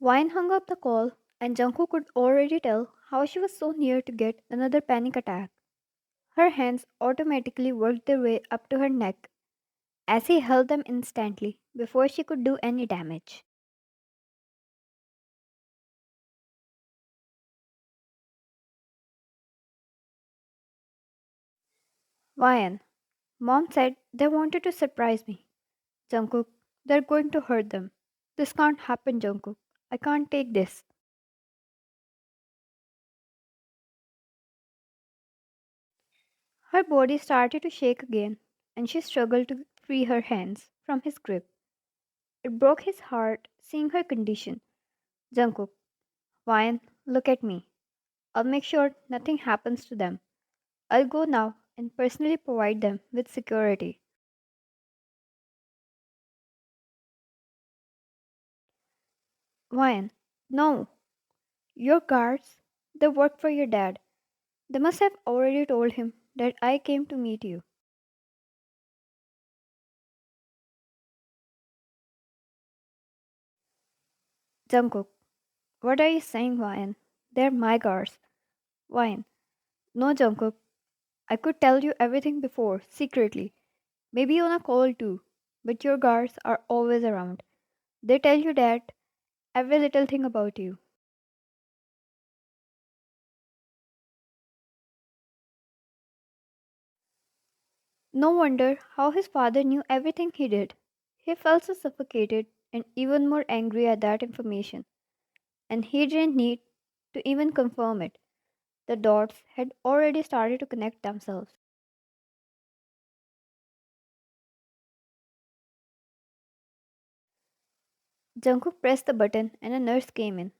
Wine hung up the call, and Junko could already tell how she was so near to get another panic attack. Her hands automatically worked their way up to her neck as he held them instantly before she could do any damage. Wine, Mom said they wanted to surprise me. Jungkook, they're going to hurt them. This can't happen, Jungkook. I can't take this. Her body started to shake again, and she struggled to free her hands from his grip. It broke his heart seeing her condition. Jungkook, Wine, look at me. I'll make sure nothing happens to them. I'll go now and personally provide them with security. Wine, no. Your guards, they work for your dad. They must have already told him that I came to meet you. Jungkook, what are you saying, Wine? They're my guards. Wine, no, Jungkook. I could tell you everything before, secretly. Maybe on a call too. But your guards are always around. They tell you that every little thing about you. No wonder how his father knew everything he did. He felt so suffocated and even more angry at that information. And he didn't need to even confirm it. The dots had already started to connect themselves. Jungkook pressed the button and a nurse came in.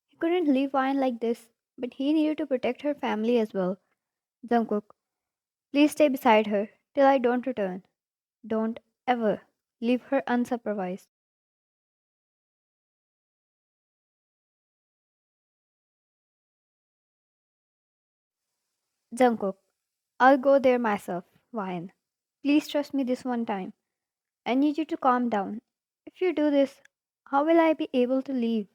He couldn't leave Vine like this, but he needed to protect her family as well. Jungkook, please stay beside her till I don't return. Don't ever leave her unsupervised. Jungkook, I'll go there myself, Vine. Please trust me this one time. I need you to calm down. If you do this, how will I be able to leave?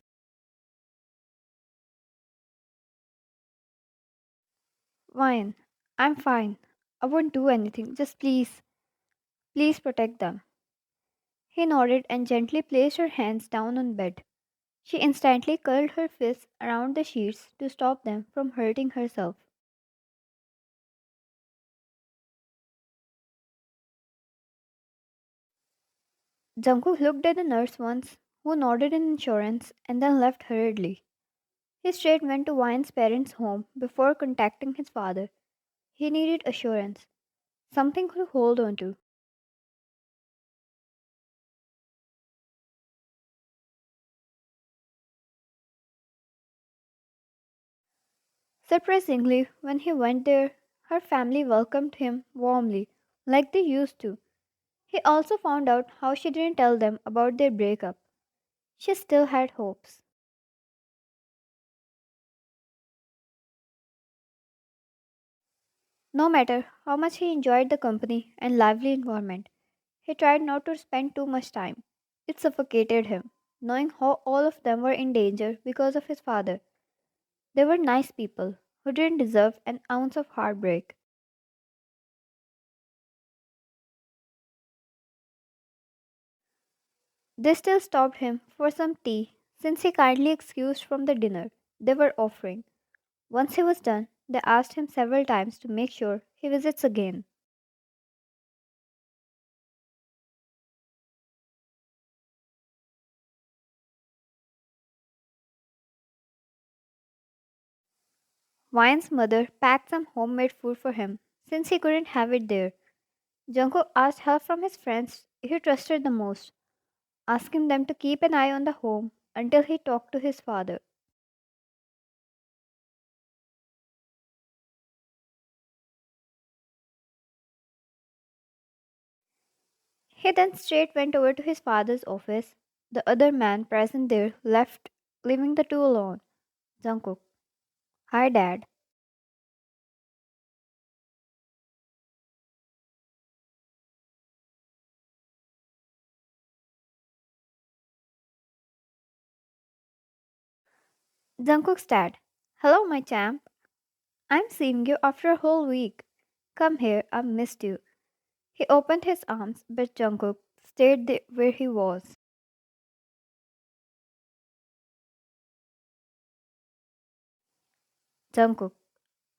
Vine, I'm fine. I won't do anything. Just please, please protect them. He nodded and gently placed her hands down on bed. She instantly curled her fists around the sheets to stop them from hurting herself. Jungkook looked at the nurse once, who nodded in assurance and then left hurriedly. He straight went to Vine's parents' home before contacting his father. He needed assurance, something to hold on to. Surprisingly, when he went there, her family welcomed him warmly, like they used to. He also found out how she didn't tell them about their breakup. She still had hopes. No matter how much he enjoyed the company and lively environment, he tried not to spend too much time. It suffocated him, knowing how all of them were in danger because of his father. They were nice people who didn't deserve an ounce of heartbreak. They still stopped him for some tea since he kindly excused from the dinner they were offering. Once he was done, they asked him several times to make sure he visits again. Vine's mother packed some homemade food for him since he couldn't have it there. Junko asked help from his friends he trusted the most, asking them to keep an eye on the home until he talked to his father. He then straight went over to his father's office. The other man present there left, leaving the two alone. Jungkook, hi dad. Jungkook's dad. Hello, my champ. I'm seeing you after a whole week. Come here, I've missed you. He opened his arms, but Jungkook stayed where he was. Jungkook,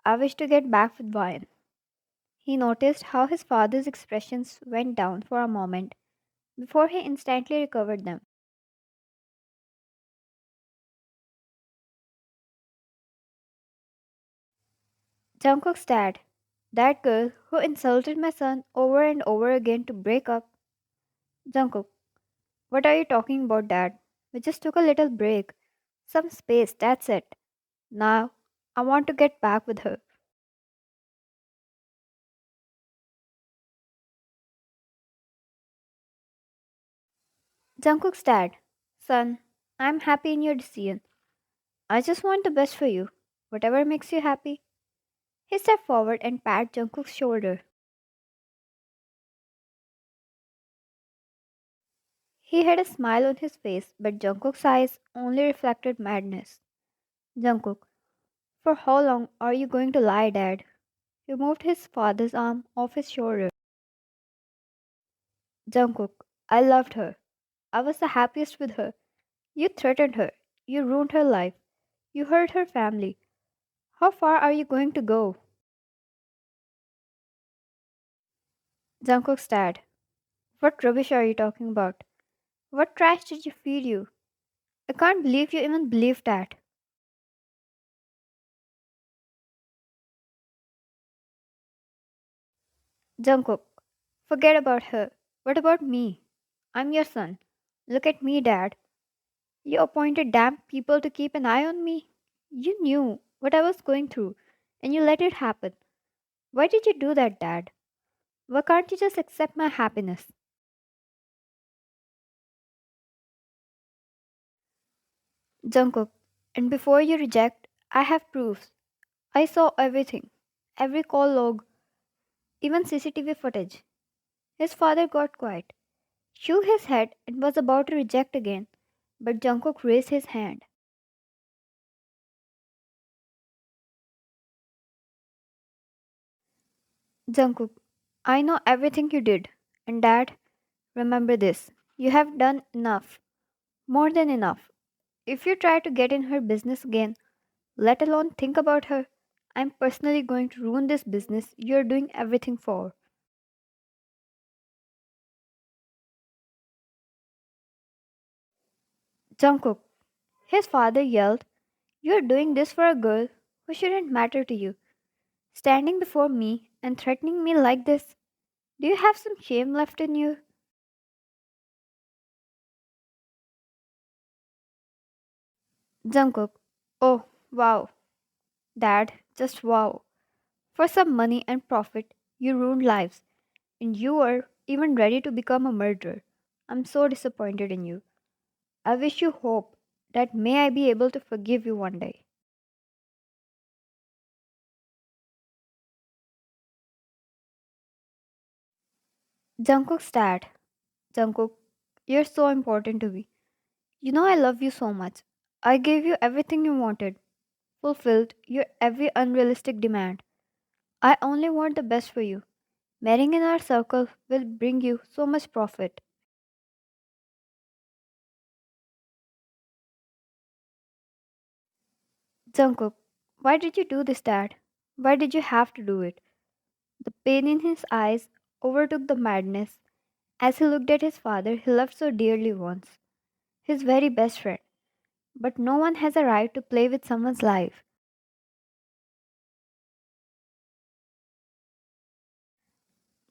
I wish to get back with Ryan. He noticed how his father's expressions went down for a moment before he instantly recovered them. Jungkook's dad, that girl who insulted my son over and over again to break up. Jungkook, what are you talking about, dad? We just took a little break. Some space, that's it. Now, I want to get back with her. Jungkook's dad, son, I'm happy in your decision. I just want the best for you. Whatever makes you happy. He stepped forward and patted Jungkook's shoulder. He had a smile on his face, but Jungkook's eyes only reflected madness. Jungkook, for how long are you going to lie, Dad? He moved his father's arm off his shoulder. Jungkook, I loved her. I was the happiest with her. You threatened her. You ruined her life. You hurt her family. How far are you going to go? Jungkook's dad. What rubbish are you talking about? What trash did you feed you? I can't believe you even believed that. Jungkook, forget about her. What about me? I'm your son. Look at me, Dad. You appointed damn people to keep an eye on me. You knew what I was going through, and you let it happen. Why did you do that, Dad? Why can't you just accept my happiness? Jungkook, and before you reject, I have proofs. I saw everything. Every call log, even CCTV footage. His father got quiet, shook his head, and was about to reject again, but Jungkook raised his hand. Jungkook, I know everything you did, and Dad, remember this. You have done enough, more than enough. If you try to get in her business again, let alone think about her, I'm personally going to ruin this business you're doing everything for. Jungkook, his father yelled, you're doing this for a girl who shouldn't matter to you. Standing before me and threatening me like this. Do you have some shame left in you? Jungkook, oh, wow. Dad, just wow. For some money and profit, you ruined lives, and you were even ready to become a murderer. I'm so disappointed in you. I wish you hope that may I be able to forgive you one day. Jungkook's dad. Jungkook, you're so important to me. You know I love you so much. I gave you everything you wanted, fulfilled your every unrealistic demand. I only want the best for you. Marrying in our circle will bring you so much profit. Jungkook, why did you do this, Dad? Why did you have to do it? The pain in his eyes overtook the madness as he looked at his father he loved so dearly once, his very best friend. But no one has a right to play with someone's life.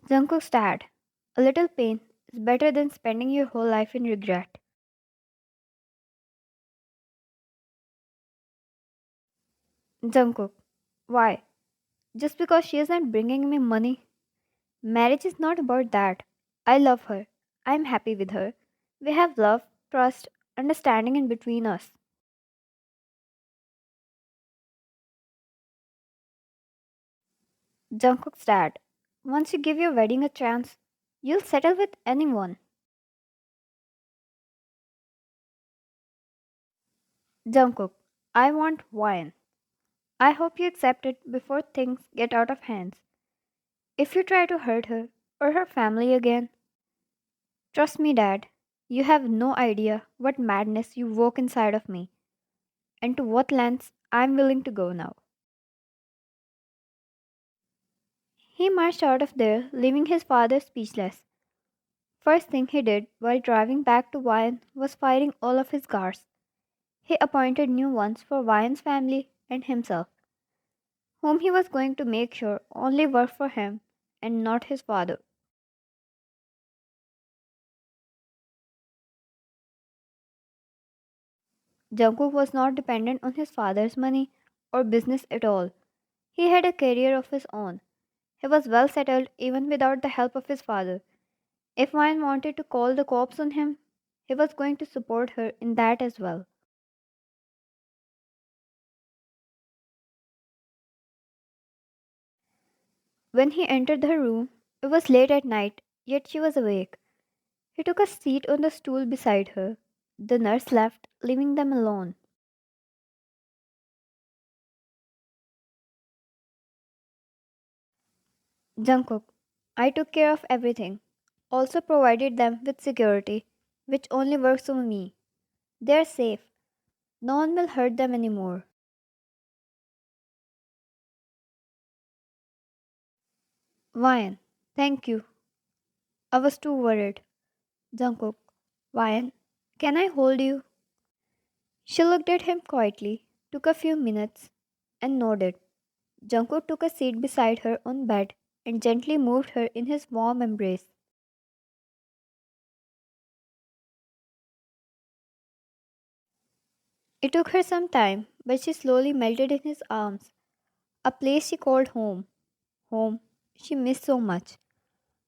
Jungkook's dad, a little pain is better than spending your whole life in regret. Jungkook, why? Just because she isn't bringing me money? Marriage is not about that. I love her. I'm happy with her. We have love, trust, understanding in between us. Jungkook's dad. Once you give your wedding a chance, you'll settle with anyone. Jungkook. I want wine. I hope you accept it before things get out of hands. If you try to hurt her or her family again, trust me, Dad, you have no idea what madness you woke inside of me and to what lengths I'm willing to go now. He marched out of there, leaving his father speechless. First thing he did while driving back to Wyan was firing all of his guards. He appointed new ones for Wyan's family and himself, whom he was going to make sure only worked for him and not his father. Jungkook was not dependent on his father's money or business at all. He had a career of his own. He was well settled even without the help of his father. If Wyan wanted to call the cops on him, he was going to support her in that as well. When he entered her room, it was late at night, yet she was awake. He took a seat on the stool beside her. The nurse left, leaving them alone. Jungkook, I took care of everything. Also provided them with security, which only works on me. They're safe. No one will hurt them anymore. Ryan, thank you. I was too worried. Jungkook, Ryan, can I hold you? She looked at him quietly, took a few minutes, and nodded. Jungkook took a seat beside her on bed and gently moved her in his warm embrace. It took her some time, but she slowly melted in his arms, a place she called home. Home she missed so much.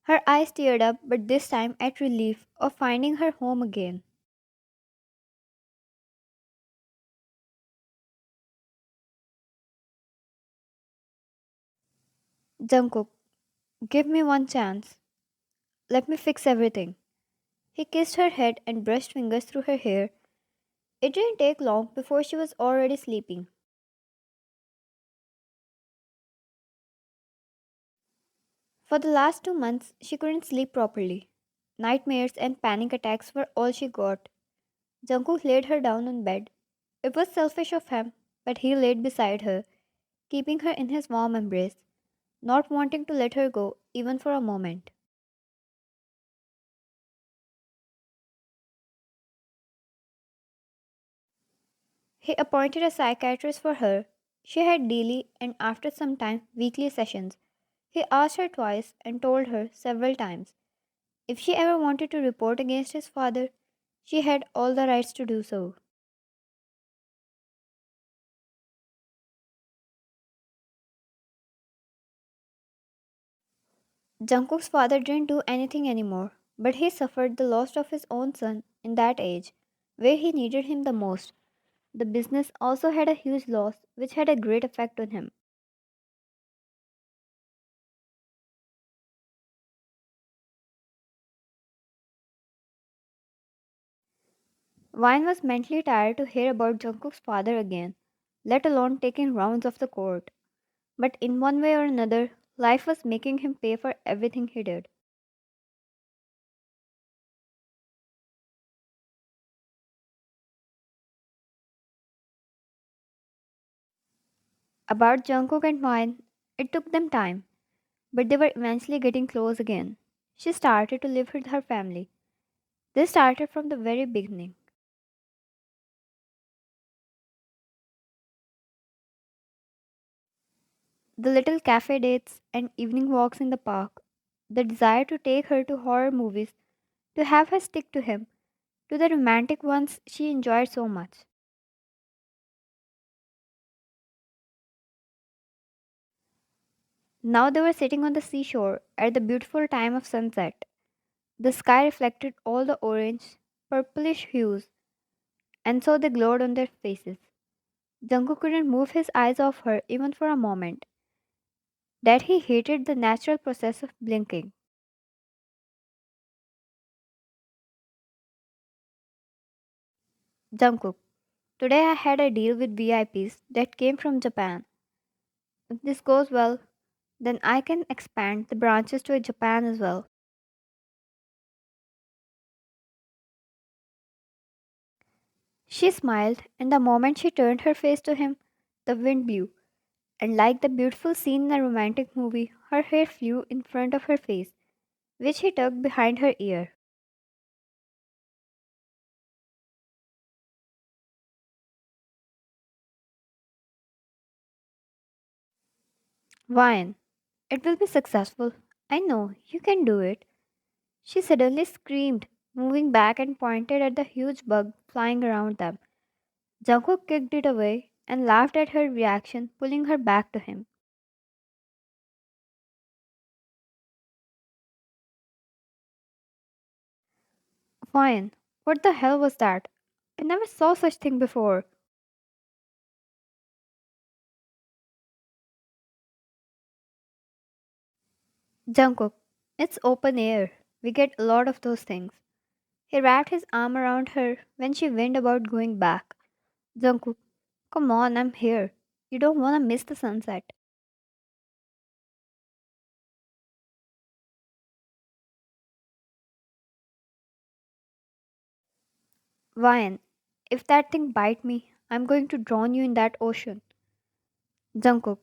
Her eyes teared up, but this time at relief of finding her home again. Jungkook, give me one chance. Let me fix everything. He kissed her head and brushed fingers through her hair. It didn't take long before she was already sleeping. For the last 2 months, she couldn't sleep properly. Nightmares and panic attacks were all she got. Jungkook laid her down on bed. It was selfish of him, but he laid beside her, keeping her in his warm embrace, not wanting to let her go even for a moment. He appointed a psychiatrist for her. She had daily and after some time weekly sessions. He asked her twice and told her several times if she ever wanted to report against his father, she had all the rights to do so. Jungkook's father didn't do anything anymore, but he suffered the loss of his own son in that age, where he needed him the most. The business also had a huge loss, which had a great effect on him. Vine was mentally tired to hear about Jungkook's father again, let alone taking rounds of the court. But in one way or another, life was making him pay for everything he did. About Jungkook and Vine, it took them time, but they were eventually getting close again. She started to live with her family. They started from the very beginning. The little cafe dates and evening walks in the park, the desire to take her to horror movies, to have her stick to him, to the romantic ones she enjoyed so much. Now they were sitting on the seashore at the beautiful time of sunset. The sky reflected all the orange, purplish hues, and so they glowed on their faces. Junko couldn't move his eyes off her even for a moment. That he hated the natural process of blinking. Jungkook, Today I had a deal with VIPs that came from Japan. If this goes well, then I can expand the branches to Japan as well. She smiled, and the moment she turned her face to him, the wind blew, and like the beautiful scene in a romantic movie, her hair flew in front of her face, which he tucked behind her ear. Wine, it will be successful. I know, you can do it. She suddenly screamed, moving back and pointed at the huge bug flying around them. Jungkook kicked it away and laughed at her reaction, pulling her back to him. Fine. What the hell was that? I never saw such thing before. Jungkook, it's open air. We get a lot of those things. He wrapped his arm around her when she went about going back. Jungkook, come on, I'm here. You don't want to miss the sunset. Ryan, if that thing bite me, I'm going to drown you in that ocean. Jungkook,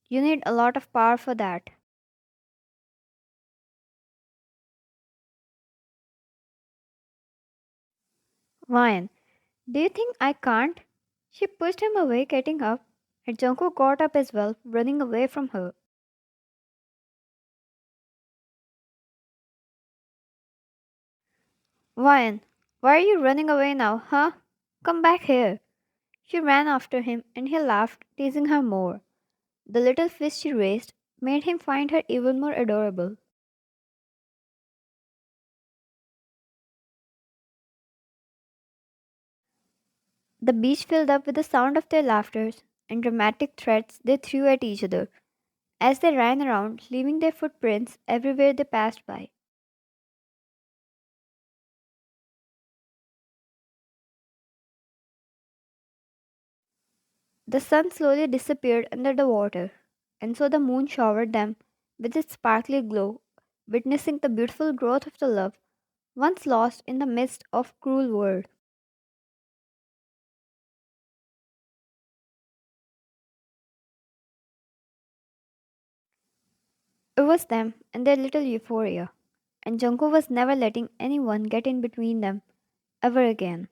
you need a lot of power for that. Ryan, do you think I can't? She pushed him away, getting up, and Jungkook got up as well, running away from her. Ryan, why are you running away now, huh? Come back here. She ran after him, and he laughed, teasing her more. The little fist she raised made him find her even more adorable. The beach filled up with the sound of their laughters and dramatic threats they threw at each other as they ran around, leaving their footprints everywhere they passed by. The sun slowly disappeared under the water, and so the moon showered them with its sparkly glow, witnessing the beautiful growth of the love once lost in the midst of cruel world. It was them and their little euphoria, and Junko was never letting anyone get in between them ever again.